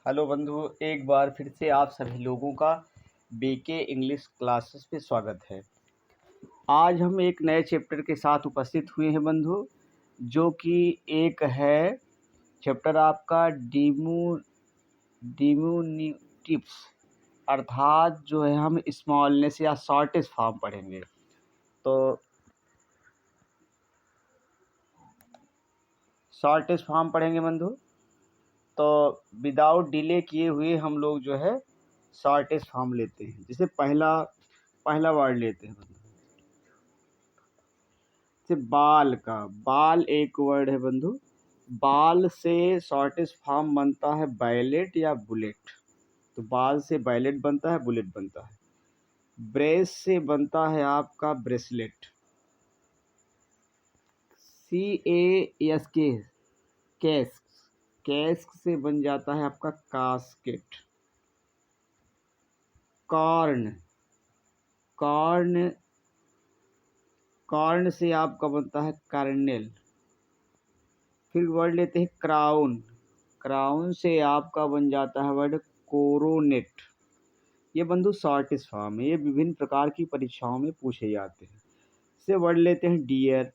Hello बंधु, एक बार फिर से आप सभी लोगों का बीके इंग्लिश क्लासेस पे स्वागत है। आज हम एक नए चैप्टर के साथ उपस्थित हुए हैं बंधु, जो कि एक है चैप्टर आपका डिमिनुटिव्स, अर्थात जो है हम स्मॉलनेस या शॉर्टेस्ट फॉर्म पढ़ेंगे। तो शॉर्टेस्ट फॉर्म पढ़ेंगे बंधु। तो विदाउट डिले किए हुए हम लोग जो है शॉर्टेस्ट फॉर्म लेते हैं। जैसे पहला वर्ड लेते हैं बंधु, जैसे बाल एक वर्ड है बंधु। बाल से शॉर्टेस्ट फॉर्म बनता है बैलेट या बुलेट। तो बाल से बैलेट बनता है, बुलेट बनता है। ब्रेस से बनता है आपका ब्रेसलेट, CASK, कैस्क। कैस्क से बन जाता है आपका कास्केट। कॉर्न कॉर्न कॉर्न से आपका बनता है कार्नेल। फिर वर्ड लेते हैं क्राउन। क्राउन से आपका बन जाता है वर्ड कोरोनेट। ये बंधु शॉर्टेस्ट फॉर्म है, ये विभिन्न प्रकार की परीक्षाओं में पूछे जाते हैं। से वर्ड लेते हैं डियर।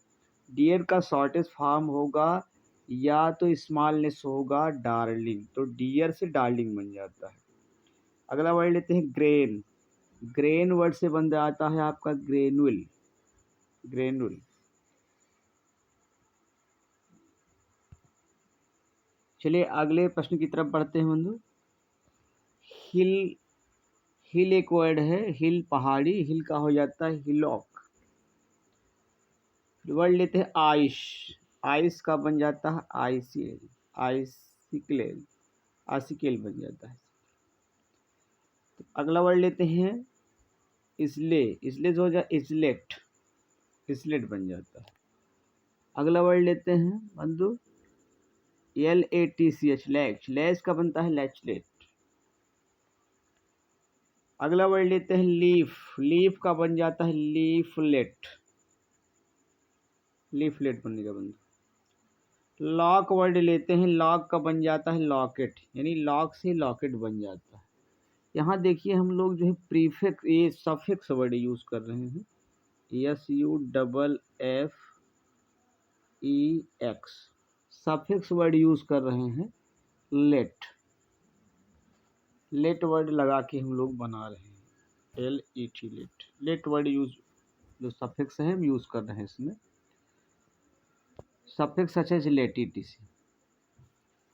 डियर का शॉर्टेस्ट फॉर्म होगा या तो स्मॉलनेस होगा डार्लिंग, तो डियर से डार्लिंग बन जाता है। अगला वर्ड लेते हैं ग्रेन। ग्रेन वर्ड से बन जाता है आपका ग्रेनुल। चलिए अगले प्रश्न की तरफ बढ़ते हैं बंधु। हिल हिल एक वर्ड है, हिल पहाड़ी, हिल का हो जाता है हिलॉक। वर्ड लेते हैं आइस। आइस का बन जाता है आइसिकल बन जाता है। तो अगला वर्ड लेते हैं इसले। इसले जो हो जाए इसलेट बन जाता है। अगला वर्ड लेते हैं बंधु LATCH, लैच का बनता है लैचलेट। अगला वर्ड लेते हैं लीफ का बन जाता है लीफलेट बनेगा बंधु। लॉक वर्ड लेते हैं, लॉक का बन जाता है लॉकेट, यानी लॉक से लॉकेट बन जाता है। यहाँ देखिए हम लोग जो है प्रीफिक्स, ये सफिक्स वर्ड यूज कर रहे हैं। SUFFEX सफिक्स वर्ड यूज कर रहे हैं। लेट वर्ड लगा के हम लोग बना रहे हैं, LET लेट वर्ड यूज, जो सफिक्स है हम यूज कर रहे हैं इसमें। सफिक्स अच्छा लेटिटिसी,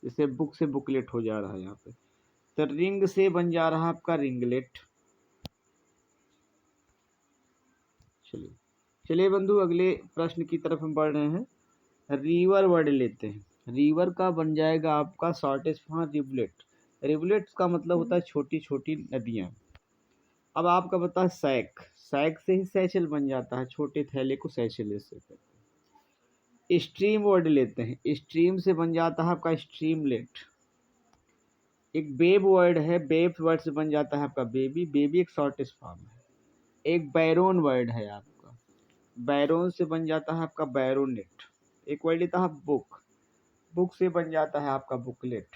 जैसे बुक से बुकलेट हो जा रहा है यहाँ पे। तो रिंग से बन जा रहा है आपका रिंगलेट। चलिए बंधु अगले प्रश्न की तरफ हम बढ़ रहे हैं। रिवर वर्ड लेते हैं। रिवर का बन जाएगा आपका शॉर्टेस्ट फॉर्म रिवलेट। रिवलेट का मतलब होता है छोटी छोटी नदियाँ। अब आपका बता है सैक से ही सैचल बन जाता है, छोटे थैले को सैचल से कहते हैं। स्ट्रीम वर्ड लेते हैं। स्ट्रीम से बन जाता है आपका स्ट्रीमलेट। एक बेब वर्ड है, बेब वर्ड से बन जाता है आपका बेबी एक शॉर्टेस्ट फॉर्म है। एक बैरोन वर्ड है आपका, बैरोन से बन जाता है आपका बैरोनेट। एक वर्ड लेता है बुक से बन जाता है आपका बुकलेट।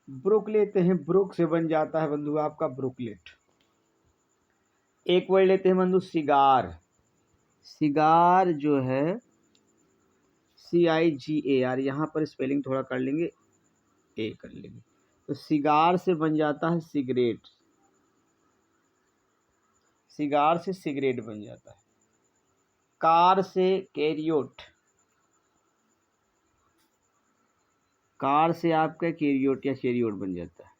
ब्रुक लेते हैं, ब्रुक से बन जाता है बंधु आपका ब्रुकलेट। एक वर्ड लेते हैं बंधु सिगार जो है CIGAR, यहाँ पर स्पेलिंग थोड़ा कर लेंगे, ए कर लेंगे। तो सिगार से बन जाता है सिगरेट, सिगार से सिगरेट बन जाता है। कार से कैरियोट, कार से आपका कैरियोट या चेरियोट बन जाता है।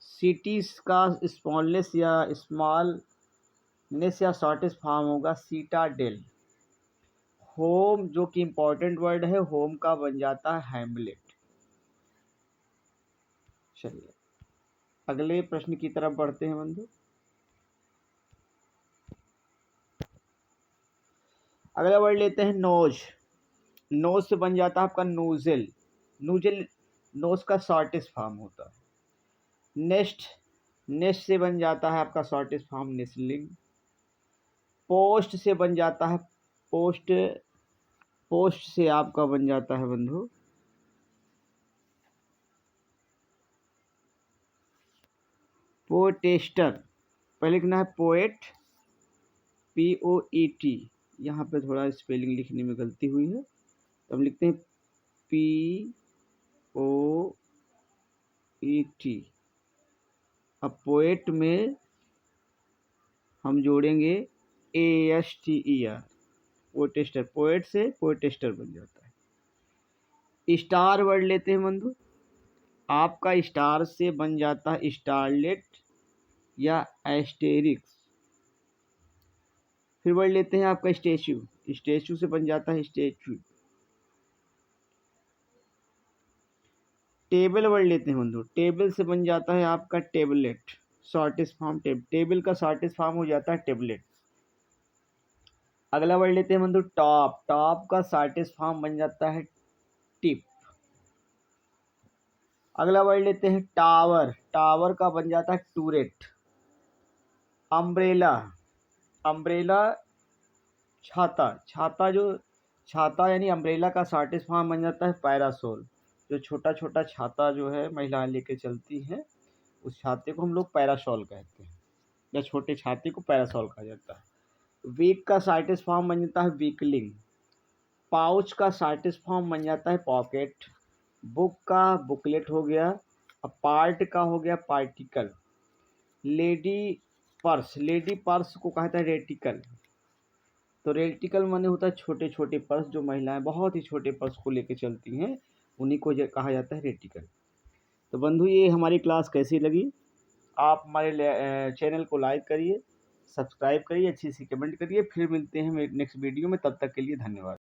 सिटीज का स्मॉलनेस या शॉर्टेस्ट फॉर्म होगा सीटाडेल। होम जो कि इंपॉर्टेंट वर्ड है, होम का बन जाता है हैमलेट। चलिए अगले प्रश्न की तरफ बढ़ते हैं बंधु। अगला वर्ड लेते हैं नोज से बन जाता है आपका नोजल। नोज का शॉर्टेस्ट फॉर्म होता है। नेस्ट से बन जाता है आपका शॉर्टेस्ट फॉर्म नेस्लिंग। पोस्ट से बन जाता है पोस्ट से आपका बन जाता है बंधु पोएटेस्टर, पहले लिखना है पोएट, POET, यहाँ पे थोड़ा स्पेलिंग लिखने में गलती हुई है, तो हम लिखते हैं POET। अब पोएट में हम जोड़ेंगे ASTER, पोएटेस्टर, पोएट से पोएटेस्टर बन जाता है। स्टार वर्ड लेते हैं बंधु, आपका स्टार से बन जाता है स्टारलेट या एस्टेरिक्स। फिर वर्ड लेते हैं आपका स्टैचू, स्टैचू से बन जाता है स्टैचू। टेबल वर्ड लेते हैं बंधु, टेबल से बन जाता है आपका टेबलेट, शॉर्टेस्ट फॉर्म टेबल का शॉर्टेस्ट फॉर्म हो जाता है टेबलेट। अगला वर्ड लेते हैं बंधु टॉप, टॉप का शॉर्टेस्ट फॉर्म बन जाता है टिप। अगला वर्ड लेते हैं टावर, टावर का बन जाता है टूरेट। अम्ब्रेला, अम्ब्रेला छाता, छाता जो छाता यानी अम्ब्रेला का शॉर्टेस्ट फॉर्म बन जाता है पैरासोल। जो छोटा छोटा छाता जो है महिलाएं लेके चलती हैं, उस छाते को हम लोग पैरासोल कहते हैं, या छोटे छाते को पैरासोल कहा जाता है। वीक का शॉर्टेस्ट फॉर्म बन जाता है वीकलिंग। पाउच का शॉर्टेस्ट फॉर्म बन जाता है पॉकेट। बुक का बुकलेट हो गया। पार्ट का हो गया particle. Lady purse, lady purse को कहता है रेटिकल। तो रेटिकल माने होता है छोटे छोटे पर्स, जो महिलाएं बहुत ही छोटे पर्स को लेके चलती हैं, उन्हीं को कहा जाता है रेटिकल। तो बंधु ये हमारी क्लास कैसी लगी? आप हमारे चैनल को लाइक करिए, सब्सक्राइब करिए, अच्छी सी कमेंट करिए। फिर मिलते हैं नेक्स्ट वीडियो में, तब तक के लिए धन्यवाद।